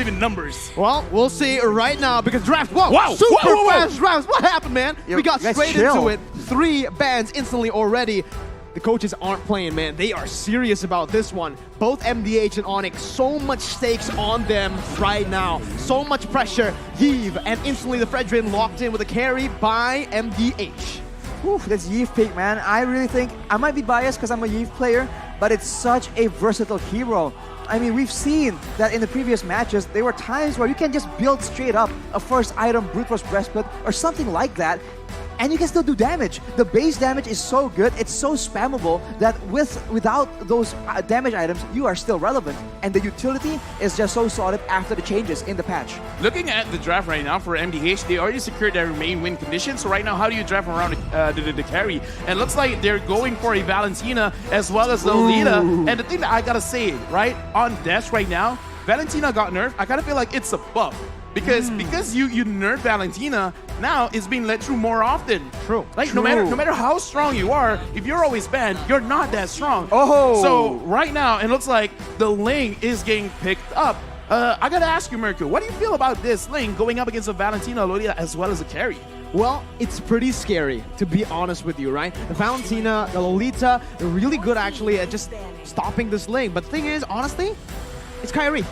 believe in numbers. Well, we'll see right now because draft. Whoa! Wow, Super whoa, whoa, whoa. fast drafts. What happened, man? Yo, we got let's straight chill. into it. 3 bans instantly already. The coaches aren't playing, man. They are serious about this one. Both MDH and Onic, so much stakes on them right now. So much pressure. Heave, and instantly the Fredrin locked in with a carry by MDH. Whew, that's Yves pick, man. I really think, I might be biased because I'm a Yves player, but it's such a versatile hero. I mean, we've seen that in the previous matches, there were times where you can just build straight up a first item, brute force breastplate, or something like that, and you can still do damage. The base damage is so good, it's so spammable that without those damage items, you are still relevant. And the utility is just so solid after the changes in the patch. Looking at the draft right now for MDH, they already secured their main win condition. So right now, how do you draft around the carry? And it looks like they're going for a Valentina as well as the Lolita. And the thing that I gotta say, right, on Death right now, Valentina got nerfed. I kind of feel like it's a buff. Because you nerf Valentina, now it's being let through more often. True. Like no matter how strong you are, if you're always banned, you're not that strong. Oh. So right now it looks like the lane is getting picked up. I gotta ask you, Mercury, what do you feel about this lane going up against a Valentina, Lolita, as well as a carry? Well, it's pretty scary, to be honest with you, right? The Valentina, the Lolita, they're really good actually at just stopping this lane. But the thing is, honestly, it's Kyrie.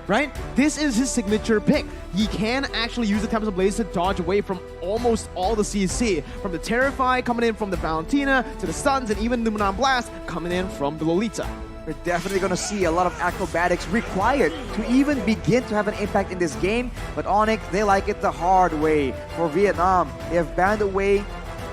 Right? This is his signature pick. He can actually use the Tempest of Blaze to dodge away from almost all the CC. From the Terrify coming in from the Valentina, to the Stuns, and even the Luminon Blast coming in from the Lolita. We're definitely going to see a lot of acrobatics required to even begin to have an impact in this game. But Onic, they like it the hard way. For Vietnam, they have banned away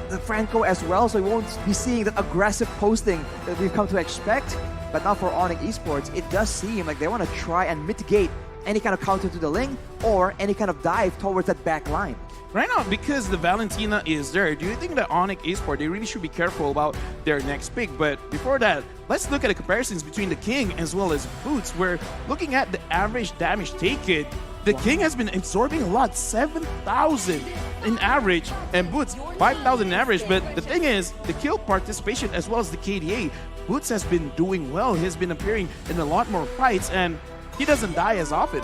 the Franco as well, so we won't be seeing that aggressive posting that we've come to expect. But now for Onic Esports, it does seem like they want to try and mitigate any kind of counter to the Ling or any kind of dive towards that back line. Right now, because the Valentina is there, do you think that Onic Esports, they really should be careful about their next pick? But before that, let's look at the comparisons between the King as well as Boots. We're looking at the average damage taken. The King has been absorbing a lot, 7,000 in average, and Boots 5,000 in average. But the thing is, the kill participation as well as the KDA, Boots has been doing well. He has been appearing in a lot more fights, and he doesn't die as often.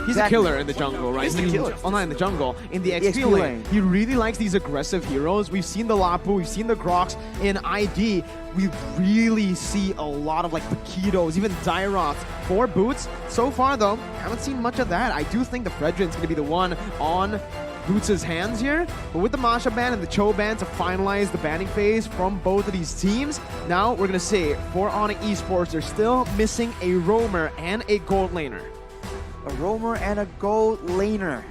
He's a killer in the jungle, right? He's the killer. Oh, not in the jungle. In the XP lane. He really likes these aggressive heroes. We've seen the Lapu, we've seen the Grox. In ID, we really see a lot of like Paquitos, even Dairoths. For Boots, so far though, haven't seen much of that. I do think the Fredrin's going to be the one on Boots' hands here, but with the Masha ban and the Cho ban to finalize the banning phase from both of these teams, now we're going to say for Onic Esports, they're still missing a roamer and a gold laner. A roamer and a gold laner.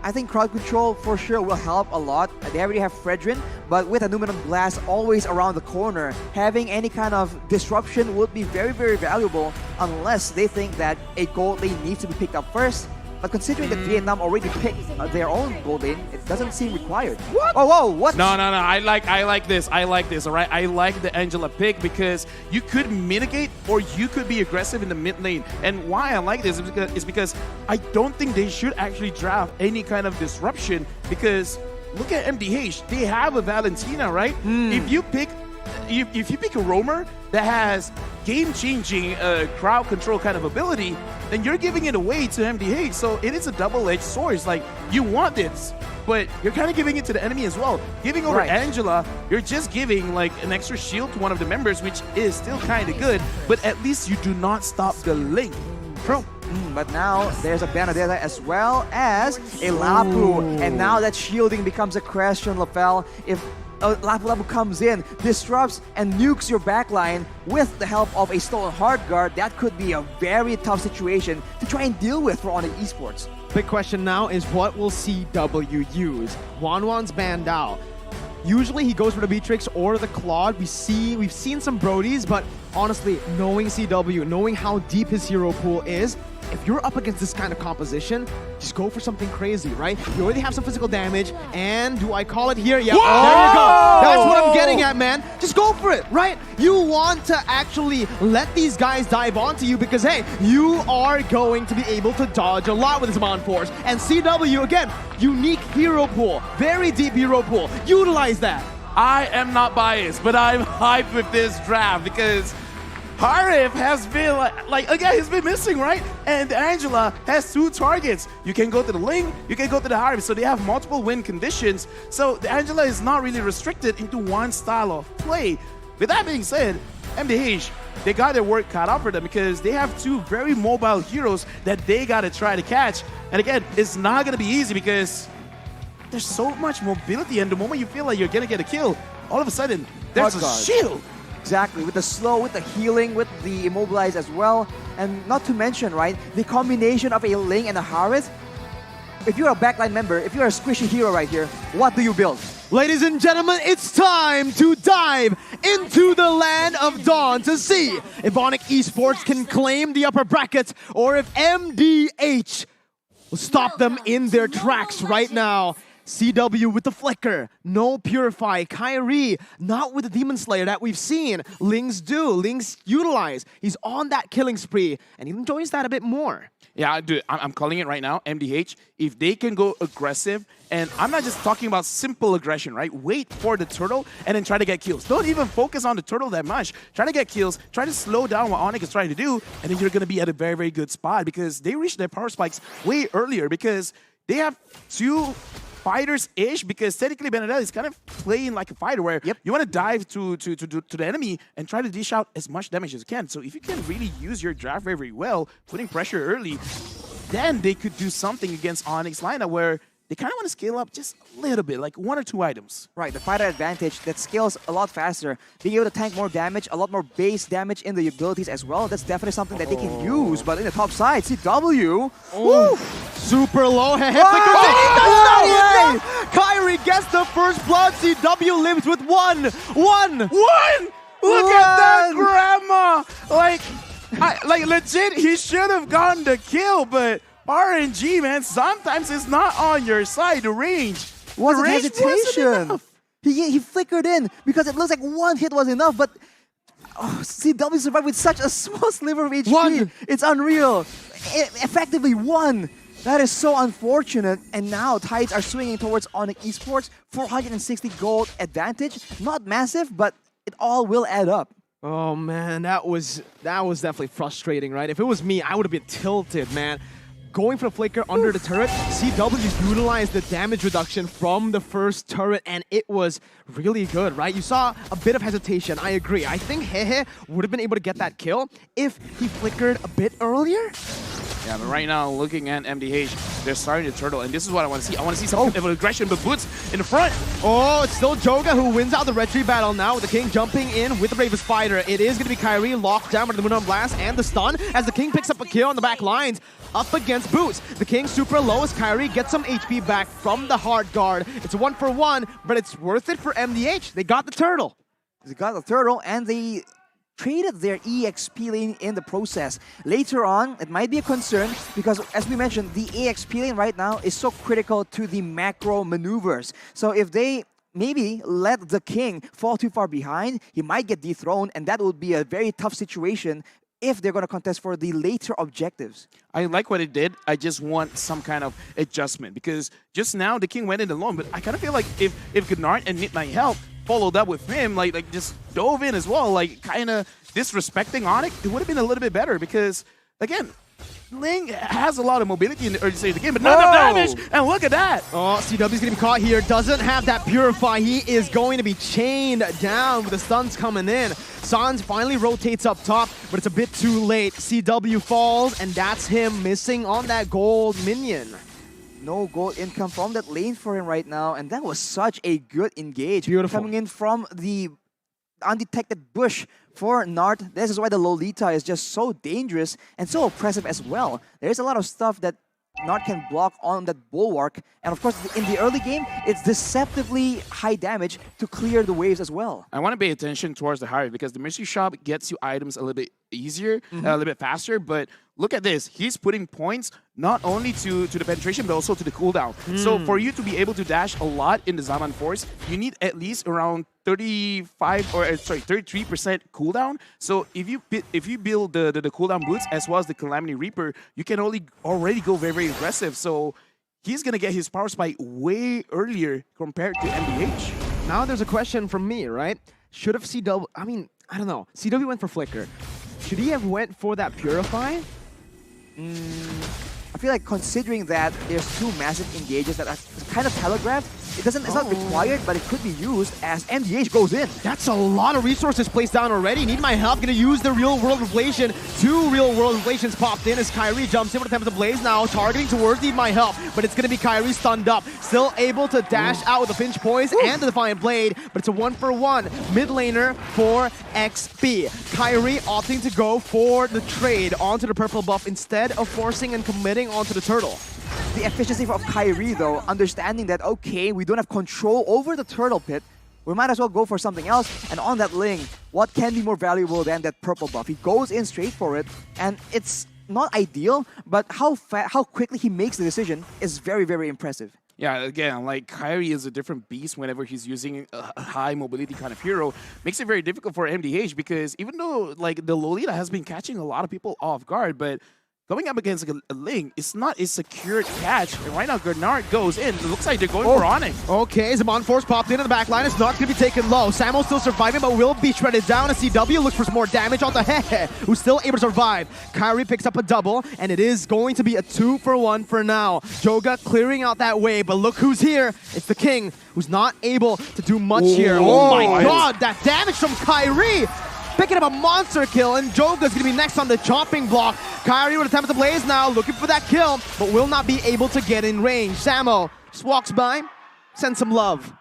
I think crowd control for sure will help a lot. They already have Fredrin, but with a Numinum Blast always around the corner, having any kind of disruption would be very, very valuable unless they think that a gold lane needs to be picked up first. But considering that Vietnam already picked their own gold lane, it doesn't seem required. What? Oh, whoa, what? No. I like this, all right? I like the Angela pick because you could mitigate or you could be aggressive in the mid lane. And why I like this is because I don't think they should actually draft any kind of disruption because look at MDH. They have a Valentina, right? If you pick a roamer that has game-changing crowd control kind of ability, then you're giving it away to MDH. So it is a double-edged sword. It's like, you want this, but you're kind of giving it to the enemy as well. Giving over Angela, you're just giving like an extra shield to one of the members, which is still kind of good, but at least you do not stop the link. True. But now there's a Benedetta as well as a Lapu. And now that shielding becomes a question, Lapel. If Lapu comes in, disrupts and nukes your backline with the help of a stolen hard guard, that could be a very tough situation to try and deal with for Onic Esports. Big question now is what will CW use? Wanwan's banned out. Usually he goes for the Beatrix or the Claude. We've seen some Brodies, but honestly, knowing CW, knowing how deep his hero pool is, if you're up against this kind of composition, just go for something crazy, right? You already have some physical damage, and do I call it here? Yeah, there you go. That's what I'm getting at, man. Just go for it, right? You want to actually let these guys dive onto you because, hey, you are going to be able to dodge a lot with this Mon Force. And CW, again, unique hero pool, very deep hero pool. Utilize that. I am not biased, but I'm hyped with this draft because Harif has been like again, he's been missing, right? And Angela has 2 targets. You can go to the Ling, you can go to the Harif. So they have multiple win conditions. So the Angela is not really restricted into one style of play. With that being said, MDH, they got their work cut out for them because they have 2 very mobile heroes that they got to try to catch. And again, it's not going to be easy because there's so much mobility, and the moment you feel like you're going to get a kill, all of a sudden, there's a shield. Exactly, with the slow, with the healing, with the immobilize as well. And not to mention, right, the combination of a Ling and a Harith. If you're a backline member, if you're a squishy hero right here, what do you build? Ladies and gentlemen, it's time to dive into the land of Dawn to see if Onic Esports can claim the upper bracket or if MDH will stop them in their tracks right now. CW with the Flicker, no Purify, Kyrie, not with the Demon Slayer that we've seen. Ling's do, Ling's utilize. He's on that killing spree, and he enjoys that a bit more. Yeah, dude, I'm calling it right now. MDH, if they can go aggressive, and I'm not just talking about simple aggression, right? Wait for the turtle and then try to get kills. Don't even focus on the turtle that much. Try to get kills, try to slow down what Onic is trying to do, and then you're going to be at a very, very good spot because they reached their power spikes way earlier because they have 2 fighters-ish, because technically Benedetta is kind of playing like a fighter where you want to dive to the enemy and try to dish out as much damage as you can. So if you can really use your draft very, very well, putting pressure early, then they could do something against Onyx lineup where they kind of want to scale up just a little bit, like 1 or 2 items. Right, the fighter advantage that scales a lot faster. Being able to tank more damage, a lot more base damage in the abilities as well. That's definitely something that they can use. But in the top side, CW. Woo! Super low. Kyrie gets the first blood. CW lives with 1. Look at that grandma! Like legit, he should have gotten the kill, but RNG, man, sometimes it's not on your side. The range Wasn't wasn't hesitation. enough. He flickered in because it looks like 1 hit was enough, but CW survived with such a small sliver of HP. 1. It's unreal. Effectively 1. That is so unfortunate. And now tides are swinging towards Onic Esports. 460 gold advantage. Not massive, but it all will add up. Oh man, that was definitely frustrating, right? If it was me, I would have been tilted, man. Going for the Flicker under the turret, CW utilized the damage reduction from the first turret, and it was really good, right? You saw a bit of hesitation, I agree. I think Hehe would have been able to get that kill if he flickered a bit earlier. Yeah, but right now, looking at MDH, they're starting to turtle, and this is what I want to see. I want to see some kind of aggression, but Boots in the front. Oh, it's still Joga who wins out the red tree battle now with the King jumping in with the Bravest Fighter. It is going to be Kyrie locked down by the Moon on Blast and the stun as the King picks up a kill on the back lines up against Boots. The King super low as Kyrie gets some HP back from the hard guard. It's a 1-for-1, but it's worth it for MDH. They got the turtle. They got the turtle, and they traded their EXP lane in the process. Later on, it might be a concern because, as we mentioned, the EXP lane right now is so critical to the macro maneuvers. So if they maybe let the King fall too far behind, he might get dethroned, and that would be a very tough situation if they're going to contest for the later objectives. I like what it did. I just want some kind of adjustment because just now the King went in alone, but I kind of feel like if Gennard and Midnight Help followed up with him, like just dove in as well, like kind of disrespecting Onic, it would have been a little bit better because, again, Ling has a lot of mobility in the early stage of the game, but not enough damage, and look at that! Oh, CW's gonna be caught here, doesn't have that Purify, he is going to be chained down with the stuns coming in. Sans finally rotates up top, but it's a bit too late. CW falls, and that's him missing on that gold minion. No gold income from that lane for him right now, and that was such a good engage. Beautiful. Coming in from the undetected bush for Nart. This is why the Lolita is just so dangerous and so oppressive as well. There's a lot of stuff that Nart can block on that bulwark, and of course in the early game it's deceptively high damage to clear the waves as well. I want to pay attention towards the Harry because the mystery shop gets you items a little bit easier, a little bit faster, but look at this. He's putting points not only to the penetration, but also to the cooldown. So for you to be able to dash a lot in the Zaman Force, you need at least around 33% cooldown. So if you build the cooldown boots as well as the Calamity Reaper, you can already go very, very aggressive. So he's going to get his power spike way earlier compared to MDH. Now there's a question from me, right? Should have CW, I mean, I don't know. CW went for Flicker. Should he have went for that Purify? I feel like considering that there's two massive engages that are kind of telegraphed, it's not required, but it could be used as MDH goes in. That's a lot of resources placed down already. Need my help. Gonna use the real world inflation. 2 real world inflations popped in as Kyrie jumps in with the Tempest Blaze now, targeting towards Need My Help. But it's gonna be Kyrie stunned up. Still able to dash out with the Pinch Poise and the Defiant Blade, but it's a 1-for-1. Mid laner for XP. Kyrie opting to go for the trade onto the purple buff instead of forcing and committing onto the turtle. The efficiency of Kyrie, though, understanding that, okay, we don't have control over the turtle pit, we might as well go for something else. And on that Ling, what can be more valuable than that purple buff? He goes in straight for it, and it's not ideal, but how quickly he makes the decision is very, very impressive. Yeah, again, like Kyrie is a different beast whenever he's using a high mobility kind of hero. Makes it very difficult for MDH because even though like the Lolita has been catching a lot of people off guard, but going up against a Ling, it's not a secured catch. And right now, Gernard goes in. It looks like they're going for Onic. Okay, Zaman Force popped into the back line. It's not going to be taken low. Samo's still surviving, but will be shredded down. A CW looks for some more damage on the Hehe, who's still able to survive. Kyrie picks up a double, and it is going to be a 2-for-1 for now. Joga clearing out that way, but look who's here. It's the King, who's not able to do much here. Oh my god, that damage from Kyrie! Picking up a monster kill, and Joga's gonna be next on the chopping block. Kyrie with a Tempest Blaze now, looking for that kill, but will not be able to get in range. Samo just walks by, sends some love.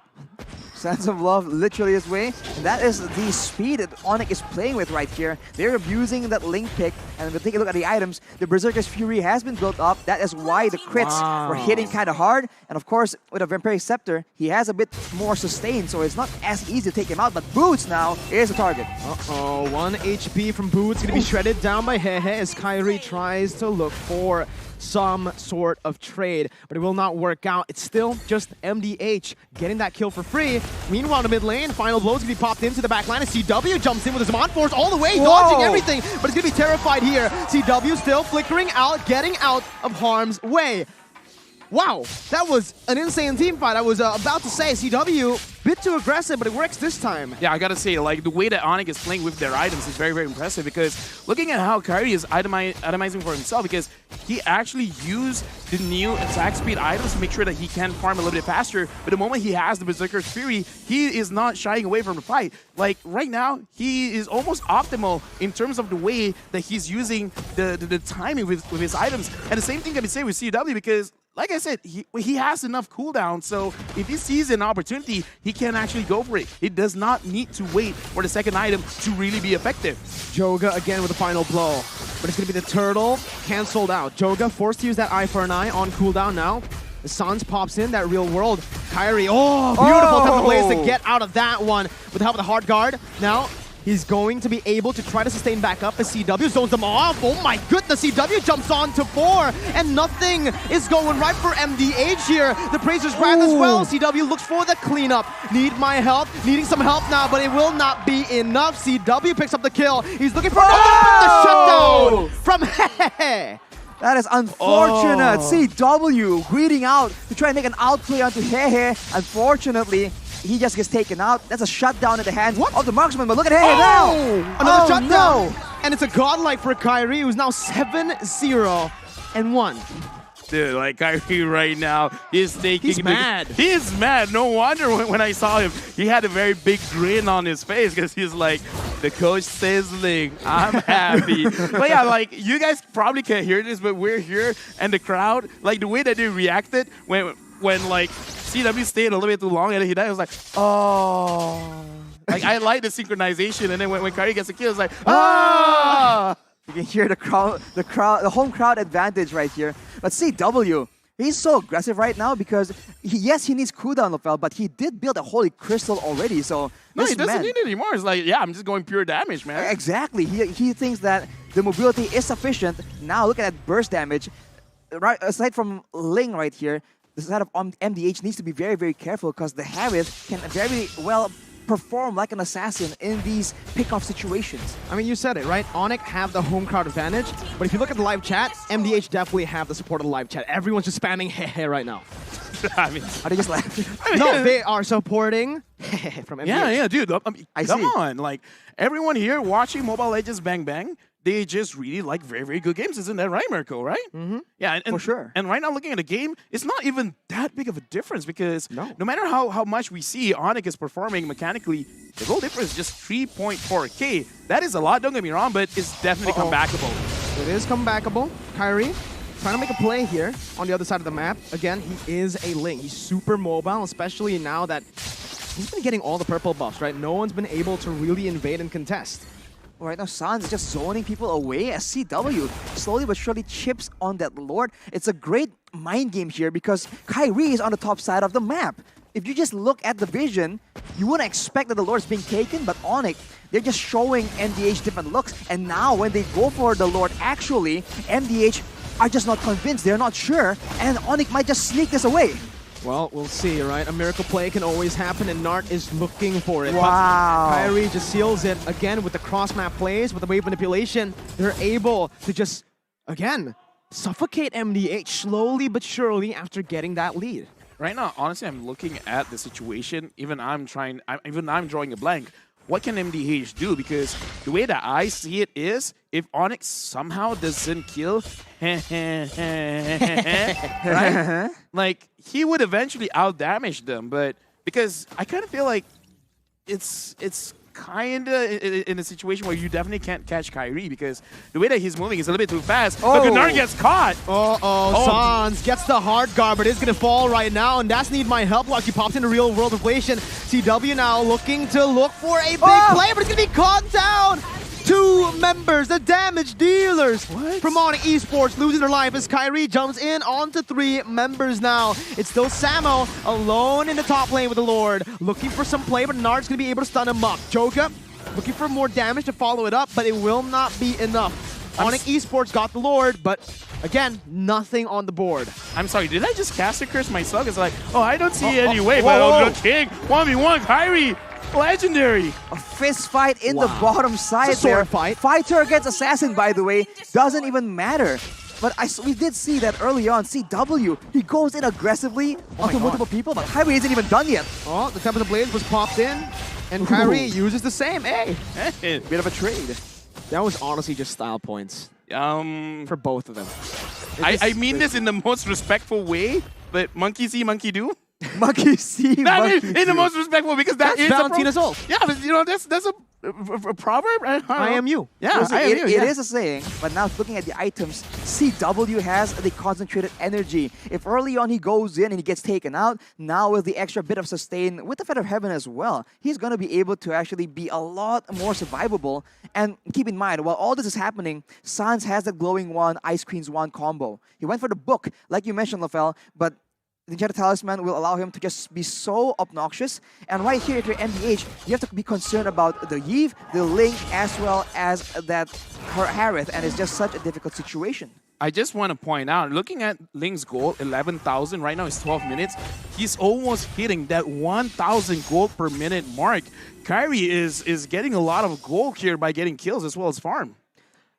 Sense of love literally his way. And that is the speed that Onic is playing with right here. They're abusing that Link pick. And if we take a look at the items, the Berserker's Fury has been built up. That is why the crits were hitting kind of hard. And of course, with a Vampiric Scepter, he has a bit more sustain, so it's not as easy to take him out. But Boots now is the target. Uh-oh, 1 HP from Boots gonna be shredded down by Hehe as Kyrie tries to look for some sort of trade, but it will not work out. It's still just MDH getting that kill for free. Meanwhile, in the mid lane, final blows gonna be popped into the back line as CW jumps in with his Zaman Force all the way, dodging everything, but he's gonna be terrified here. CW still flickering out, getting out of harm's way. Wow, that was an insane team fight. I was about to say CW, bit too aggressive, but it works this time. Yeah, I gotta say, like, the way that Onic is playing with their items is very, very impressive because looking at how Kyrie is itemizing for himself, because he actually used the new attack speed items to make sure that he can farm a little bit faster, but the moment he has the Berserker's Fury, he is not shying away from the fight. Like, right now, he is almost optimal in terms of the way that he's using the timing with his items. And the same thing can be said with CW because like I said, he has enough cooldown, so if he sees an opportunity, he can actually go for it. He does not need to wait for the second item to really be effective. Joga again with a final blow, but it's going to be the turtle canceled out. Joga forced to use that eye for an eye on cooldown now. The Suns pops in, that real world. Kyrie, beautiful Temple Blaze to get out of that one with the help of the hard guard. Now, he's going to be able to try to sustain back up as CW zones them off. Oh my goodness, CW jumps on to 4, and nothing is going right for MDH here. The Praisers grab as well. CW looks for the cleanup. Need my help, needing some help now, but it will not be enough. CW picks up the kill. He's looking for the shutdown from Hehe. That is unfortunate. CW greeting out to try and make an outplay onto Hehe. Unfortunately, he just gets taken out. That's a shutdown at the hands of the marksman, but look at Hehe now! Another shutdown! No. And it's a godlike for Kyrie, who's now 7-0-1. Dude, like Kyrie right now, he's taking... He's mad. He is mad. No wonder when I saw him, he had a very big grin on his face because he's like, the coach says Ling, I'm happy. But yeah, like, you guys probably can't hear this, but we're here, and the crowd, like, the way that they reacted when like, CW stayed a little bit too long and he died, I was like, oh. Like, I like the synchronization, and then when Kyrie gets a kill, it's like, ah! You can hear the home crowd advantage right here. But CW, he's so aggressive right now because, yes, he needs cooldown, Lofel, but he did build a Holy Crystal already, so... No, he doesn't need it anymore. It's like, yeah, I'm just going pure damage, man. Exactly. He thinks that the mobility is sufficient. Now, look at that burst damage. Right, aside from Ling right here, the side of MDH needs to be very, very careful because the Harith can very well perform like an assassin in these pick-off situations. I mean, you said it, right? Onic have the home crowd advantage, but if you look at the live chat, MDH definitely have the support of the live chat. Everyone's just spamming Hehe right now. I mean, are they just laughing? No, they are supporting from MDH. Yeah, dude. I mean, come on. Like, everyone here watching Mobile Legends Bang Bang, they just really like very, very good games. Isn't that right, Mirko, right? Mm-hmm. Yeah, and For sure. And right now, looking at the game, it's not even that big of a difference because No. no matter how much we see Onic is performing mechanically, the goal difference is just 3.4K. That is a lot, don't get me wrong, but it's definitely comebackable. It is comebackable. Kyrie trying to make a play here on the other side of the map. Again, he is a Ling. He's super mobile, especially now that he's been getting all the purple buffs, right? No one's been able to really invade and contest. Right now, Sans is just zoning people away as CW slowly but surely chips on that Lord. It's a great mind game here because Kyrie is on the top side of the map. If you just look at the vision, you wouldn't expect that the Lord is being taken, but Onic, they're just showing MDH different looks. And now when they go for the Lord, actually, MDH are just not convinced, they're not sure, and Onic might just sneak this away. Well, we'll see, right? A miracle play can always happen, and Nart is looking for it. Wow. But Kyrie just seals it again with the cross-map plays, with the wave manipulation. They're able to just, again, suffocate MDH slowly but surely after getting that lead. Right now, honestly, I'm looking at the situation. Even I'm drawing a blank. What can MDH do? Because the way that I see it is, if Onic somehow doesn't kill, right? Like, he would eventually outdamage them. But because I kind of feel like it's kind of in a situation where you definitely can't catch Kyrie because the way that he's moving is a little bit too fast. But Gennard gets caught. Sans gets the hard guard, but it's going to fall right now, and that's need my help like he pops into real world inflation. CW now looking to look for a big play, but it's going to be caught down. Two members, the damage dealers from Onic Esports losing their life as Kyrie jumps in onto 3 members now. It's still Samo alone in the top lane with the Lord, looking for some play, but Nard's going to be able to stun him up. Joga looking for more damage to follow it up, but it will not be enough. Onic Esports got the Lord, but again, nothing on the board. I'm sorry, did I just caster curse myself? It's like, oh, I don't see any way, but the King, 1v1, Kyrie. Legendary! A fist fight in the bottom side It's a sword there. fight. Fighter against Assassin, by the way, doesn't even matter. But we did see that early on. CW, he goes in aggressively onto multiple people, but Kyrie isn't even done yet. Oh, the Tempest of Blades was popped in, and Kyrie uses the same. Hey, Bit of a trade. that was honestly just style points for both of them. I mean this in the most respectful way, but monkey see, monkey do. Monkey see, monkey In the most respectful because That's is Valentina's ult. Yeah, but you know that's a proverb. I am you. Yeah, Listen, I am you. it is a saying, but now looking at the items, CW has the concentrated energy. If early on he goes in and he gets taken out, now with the extra bit of sustain, with the Feather of Heaven as well, he's going to be able to actually be a lot more survivable. And keep in mind, while all this is happening, Sans has the Glowing Wand, Ice Queen's Wand combo. He went for the book, like you mentioned, Lafel, but the Enchanted Talisman will allow him to just be so obnoxious. And right here, if you're MDH, you have to be concerned about the Yve, the Ling, as well as that Harith, and it's just such a difficult situation. I just want to point out, looking at Ling's goal, 11,000, right now it's 12 minutes. He's almost hitting that 1,000 gold per minute mark. Kyrie is getting a lot of gold here by getting kills as well as farm.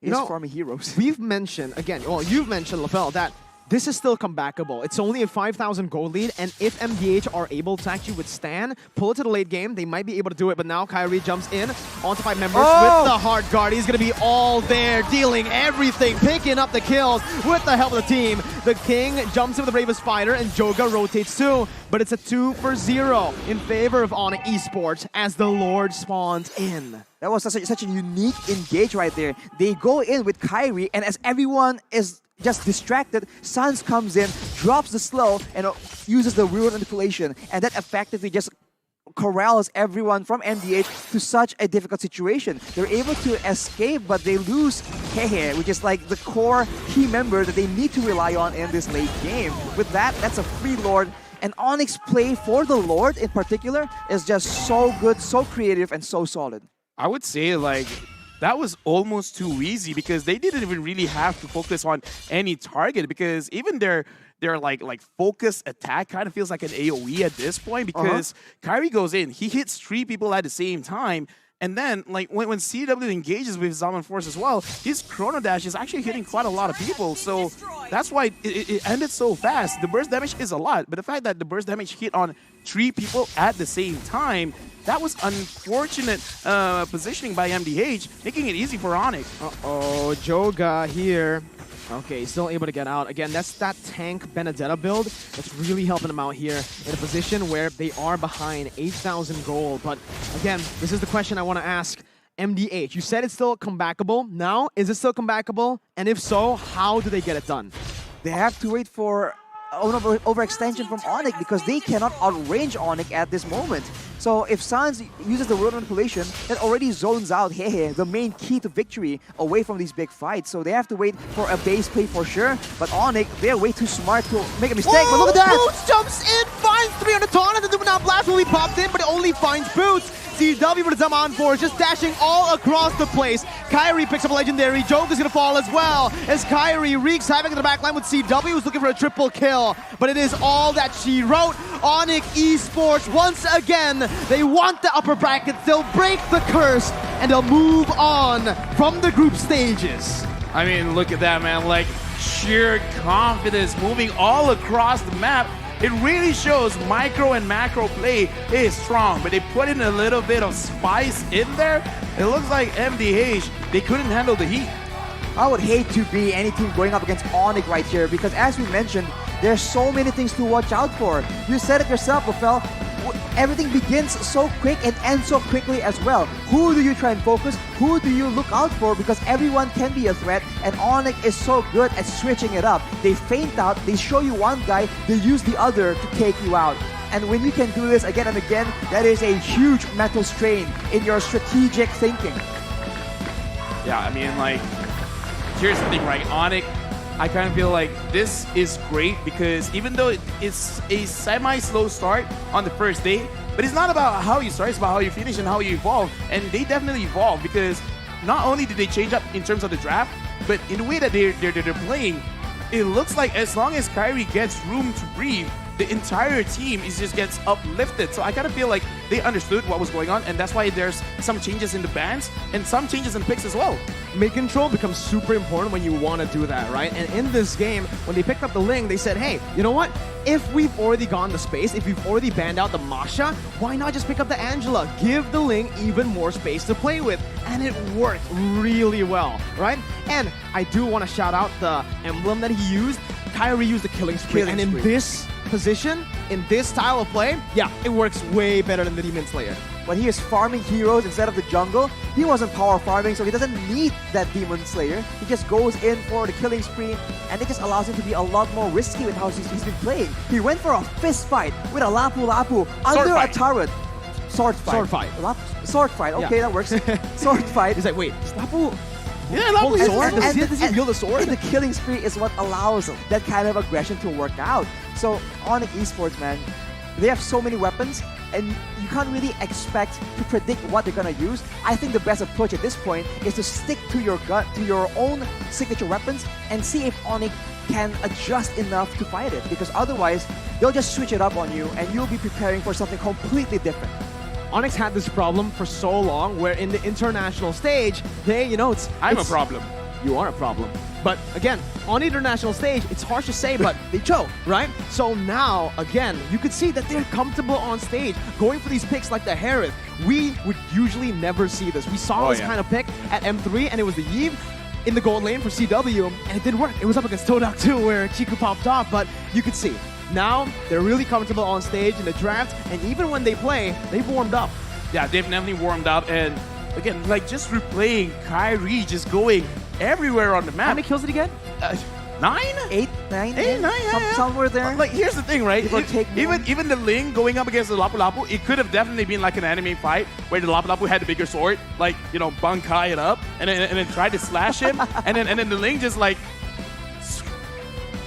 He's farming heroes. We've mentioned, again, well, you've mentioned, Lafel, that this is still comebackable. It's only a 5,000 gold lead, and if MDH are able to actually withstand, pull it to the late game, they might be able to do it. But now Kyrie jumps in onto 5 members with the hard guard. He's going to be all there, dealing everything, picking up the kills with the help of the team. The King jumps in with the Bravest Fighter, and Joga rotates too. But it's a 2-for-0 in favor of Onic Esports as the Lord spawns in. That was such a unique engage right there. They go in with Kyrie, and as everyone is just distracted, Sans comes in, drops the slow, and uses the real manipulation, and that effectively just corrals everyone from MDH to such a difficult situation. They're able to escape, but they lose Hehe, which is like the core key member that they need to rely on in this late game. With that, that's a free Lord. And Onyx play for the Lord in particular is just so good, so creative, and so solid. I would say like that was almost too easy because they didn't even really have to focus on any target because even their like focus attack kind of feels like an AoE at this point because Kyrie goes in, he hits 3 people at the same time, And then, like, when CW engages with Zaman Force as well, his Chrono Dash is actually hitting quite a lot of people. So that's why it ended so fast. The burst damage is a lot, but the fact that the burst damage hit on 3 people at the same time, that was unfortunate positioning by MDH, making it easy for Onic. Uh-oh, Joga here. Okay, still able to get out. Again, that's that tank Benedetta build that's really helping them out here in a position where they are behind 8,000 gold. But again, this is the question I want to ask. MDH, you said it's still comebackable. Now, is it still comebackable? And if so, how do they get it done? They have to wait for overextension from Onic because they cannot outrange Onic at this moment. So if Sans uses the world manipulation, that already zones out Hehe, the main key to victory, away from these big fights. So they have to wait for a base play for sure. But Onic, they're way too smart to make a mistake. But look at that! Boots jumps in, finds 3 on the taunt, and the Dumanat Blast will be popped in, but it only finds Boots. CW with Zaman Force just dashing all across the place. Kyrie picks up a legendary. Joke is going to fall as well as Kyrie wreaks havoc in the backline with CW, who's looking for a triple kill. But it is all that she wrote. Onic Esports, once again, they want the upper brackets. They'll break the curse, and they'll move on from the group stages. I mean, look at that, man. Like, sheer confidence moving all across the map. It really shows micro and macro play is strong, but they put in a little bit of spice in there. It looks like MDH, they couldn't handle the heat. I would hate to be any team going up against Onic right here because as we mentioned, there's so many things to watch out for. You said it yourself, Rafael. Everything begins so quick and ends so quickly as well. Who do you try and focus? Who do you look out for? Because everyone can be a threat, and Onic is so good at switching it up. They feint out, they show you one guy, they use the other to take you out. And when you can do this again and again, that is a huge mental strain in your strategic thinking. Yeah, I mean, like, here's the thing, right? Onic, I kind of feel like this is great because even though it's a semi-slow start on the first day, but it's not about how you start, it's about how you finish and how you evolve. And they definitely evolve because not only did they change up in terms of the draft, but in the way that they're playing, it looks like as long as Kyrie gets room to breathe, the entire team just gets uplifted. So I kind of feel like they understood what was going on, and that's why there's some changes in the bans and some changes in picks as well. Mid control becomes super important when you want to do that, right? And in this game, when they picked up the Ling, they said, hey, you know what? If we've already gone the space, if we've already banned out the Masha, why not just pick up the Angela? Give the Ling even more space to play with. And it worked really well, right? And I do want to shout out the emblem that he used. Kyrie used the killing spree. And in this position, in this style of play, yeah, it works way better than the Demon Slayer. When he is farming heroes instead of the jungle, he wasn't power farming, so he doesn't need that Demon Slayer. He just goes in for the killing spree, and it just allows him to be a lot more risky with how he's been playing. He went for a fist fight with a Lapu Lapu under a turret. Sword fight. Sword fight. Sword fight. Okay, Yeah. that works. Sword fight. He's like, wait, is Lapu... Yeah, Lapu is sword? Does he wield the sword? And the killing spree is what allows that kind of aggression to work out. So Onic Esports, man, they have so many weapons, and you can't really expect to predict what they're gonna use. I think the best approach at this point is to stick to your gut, to your own signature weapons, and see if Onic can adjust enough to fight it. Because otherwise, they'll just switch it up on you, and you'll be preparing for something completely different. Onyx had this problem for so long where in the international stage, they, you know, I'm a problem. You are a problem. But again, on the international stage, it's harsh to say, but they choke, right? So now, again, you could see that they're comfortable on stage, going for these picks like the Harith. We would usually never see this. We saw this kind of pick at M3, and it was the Yves in the gold lane for CW, and it did work. It was up against Todak too, where Chiku popped off, but you could see. Now, they're really comfortable on stage in the draft, and even when they play, they've warmed up. Yeah, they've definitely warmed up, and again, like just replaying Kyrie just going everywhere on the map. How many kills did he get? 9? 8, 9, 8, 9, yeah. somewhere there. Like, here's the thing, right? Take Even the Ling going up against the Lapu Lapu, it could have definitely been like an anime fight where the Lapu Lapu had the bigger sword, like, you know, Bankai it up, and then tried to slash him, and then the Ling just like,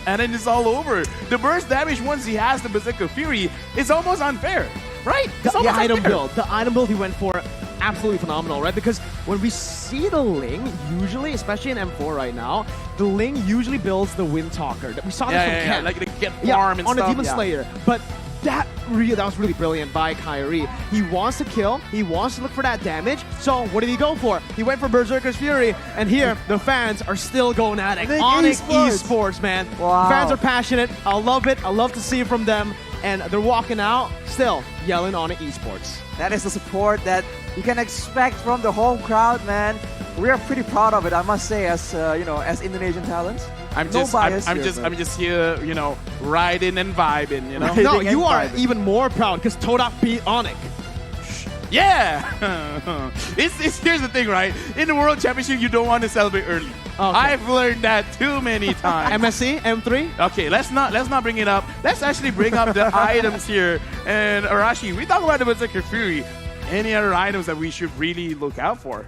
and then it's all over. The burst damage once he has the Berserker Fury is almost unfair, right? It's almost item unfair. build. The item build he went for, absolutely phenomenal, right? Because when we see the Ling, usually, especially in M4 right now, the Ling usually builds the Wind Talker. We saw this from Ken. like the get farm and on stuff. a Demon Slayer. But that was really brilliant by Kyrie. He wants to kill, he wants to look for that damage, so what did he go for? He went for Berserker's Fury, and here, the fans are still going at it. Onic Esports, man. Wow. Fans are passionate, I love it, I love to see it from them, and they're walking out, still yelling Onic Esports. That is the support that you can expect from the home crowd, man. We are pretty proud of it, I must say, as as Indonesian talents. I'm No just, bias I'm here, just, bro. I'm just here, riding and vibing, Right. No, Hitting you and are vibing. even more proud because Todak beat Onic. Yeah. Here's the thing, right? In the World Championship, you don't want to celebrate early. Okay. I've learned that too many times. MSC, M3? Okay, let's not bring it up. Let's actually bring up the items here. And Arashi, we talk about the Berserker Fury. Any other items that we should really look out for?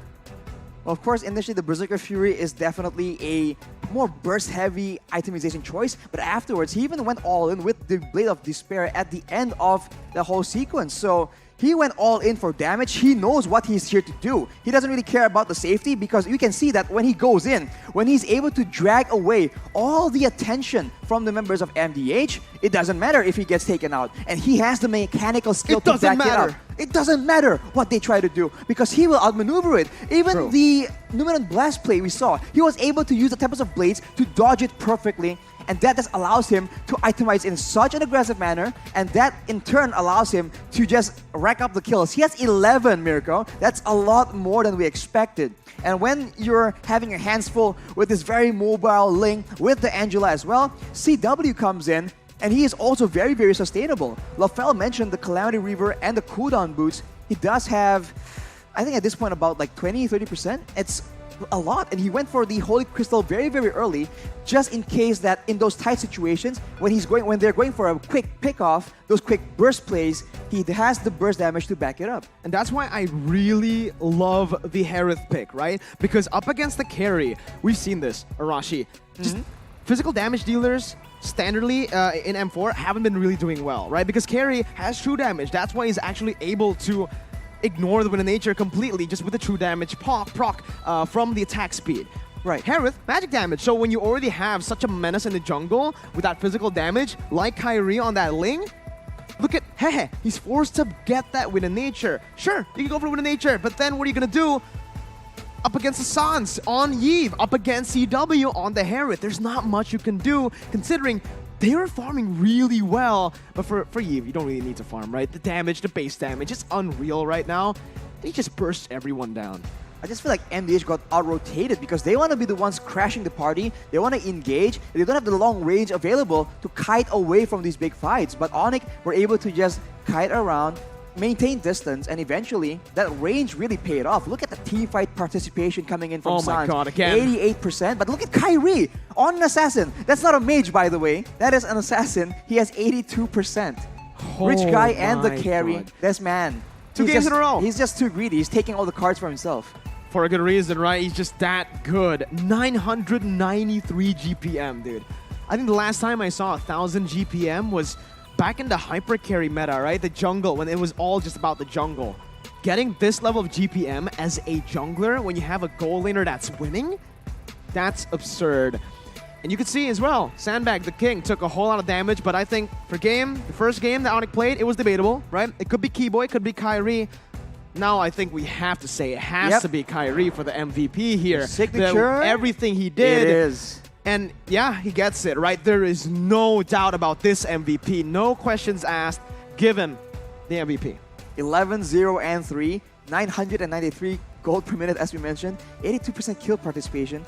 Well, of course, initially the Berserker Fury is definitely a more burst-heavy itemization choice, but afterwards he even went all in with the Blade of Despair at the end of the whole sequence. So he went all in for damage. He knows what he's here to do. He doesn't really care about the safety because you can see that when he goes in, when he's able to drag away all the attention from the members of MDH, it doesn't matter if he gets taken out. And he has the mechanical skill to back it up. It doesn't matter what they try to do because he will outmaneuver it. Even True. the Numeron Blast play we saw, he was able to use the Tempest of Blades to dodge it perfectly. And that just allows him to itemize in such an aggressive manner, and that in turn allows him to just rack up the kills. He has 11, Mirko. That's a lot more than we expected. And when you're having your hands full with this very mobile Ling, with the Angela as well, CW comes in, and he is also very, very sustainable. Lafelle mentioned the Calamity Reaver and the cooldown boots. He does have, I think at this point, about like 20-30%. It's a lot, and he went for the Holy Crystal very, very early, just in case that in those tight situations, when they're going for a quick pick-off, those quick burst plays, he has the burst damage to back it up. And that's why I really love the Harith pick, right? Because up against the carry, we've seen this, Arashi. Just physical damage dealers, standardly in M4, haven't been really doing well, right? Because carry has true damage. That's why he's actually able to ignore the Wind of Nature completely just with the true damage proc from the attack speed. Right, Harith, magic damage. So when you already have such a menace in the jungle with that physical damage, like Kyrie on that Ling, look at Hehe. He's forced to get that Wind of Nature. Sure, you can go for Wind of Nature, but then what are you gonna do? Up against the Sans on Yve, up against CW on the Harith. There's not much you can do considering they were farming really well, but for Yve, you don't really need to farm, right? The damage, the base damage, it's unreal right now. He just bursts everyone down. I just feel like MDH got out-rotated because they want to be the ones crashing the party. They want to engage. They don't have the long range available to kite away from these big fights. But Onic were able to just kite around, maintain distance, and eventually that range really paid off. Look at the team fight participation coming in from Oh my Sans. God, again. 88%. But look at Kyrie on an assassin. That's not a mage, by the way. That is an assassin. He has 82%. Rich guy and the my carry. God. This man. Two he's games just- in a row. He's just too greedy. He's taking all the cards for himself. For a good reason, right? He's just that good. 993 GPM, dude. I think the last time I saw 1,000 GPM was back in the hyper carry meta, right? The jungle, when it was all just about the jungle. Getting this level of GPM as a jungler when you have a goal laner that's winning, that's absurd. And you could see as well, Sandbag, the king, took a whole lot of damage, but I think for the first game that Onic played, it was debatable, right? It could be Keyboy, it could be Kyrie. Now I think we have to say it has to be Kyrie for the MVP here. Signature. Everything he did. It is. And yeah, he gets it, right? There is no doubt about this MVP. No questions asked. Given the MVP. 11, 0, and 3. 993 gold per minute, as we mentioned. 82% kill participation.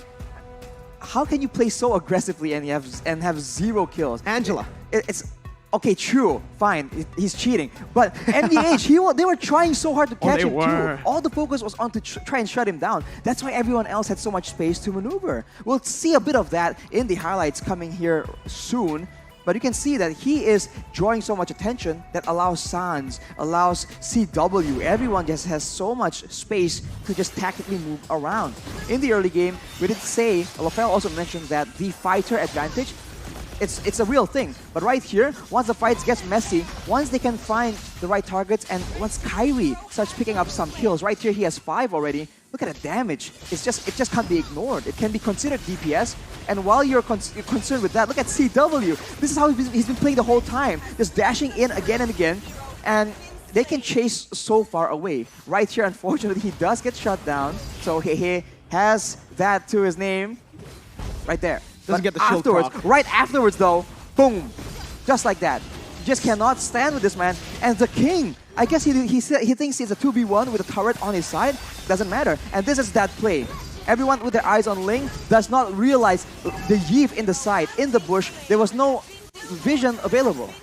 How can you play so aggressively and have 0 kills? Angela. It's okay, true, fine. He's cheating, but MDH, they were trying so hard to catch him too. All the focus was on to try and shut him down. That's why everyone else had so much space to maneuver. We'll see a bit of that in the highlights coming here soon. But you can see that he is drawing so much attention that allows Sans, allows CW. Everyone just has so much space to just tactically move around. In the early game, we did say, Lafelle also mentioned that the fighter advantage, it's a real thing. But right here, once the fights gets messy, once they can find the right targets, and once Kyrie starts picking up some kills, right here he has 5 already. Look at the damage. It just can't be ignored. It can be considered DPS, And while you're concerned with that, look at CW. This is how he's been playing the whole time, just dashing in again and again, and they can chase so far away. Right here, unfortunately, he does get shut down. So Hehe has that to his name, right there. Doesn't get the shield afterwards, proc. right afterwards though, boom, just like that. You just cannot stand with this man. And the king, I guess he thinks it's a 2v1 with a turret on his side. Doesn't matter. And this is that play. Everyone with their eyes on Ling does not realize the Yeef in the side, in the bush. There was no vision available.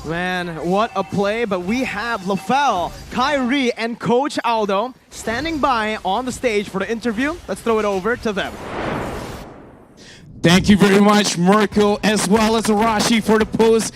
Man, what a play, but we have LaFell, Kyrie, and Coach Aldo standing by on the stage for the interview. Let's throw it over to them. Thank you very much, Mirko, as well as Arashi, for the post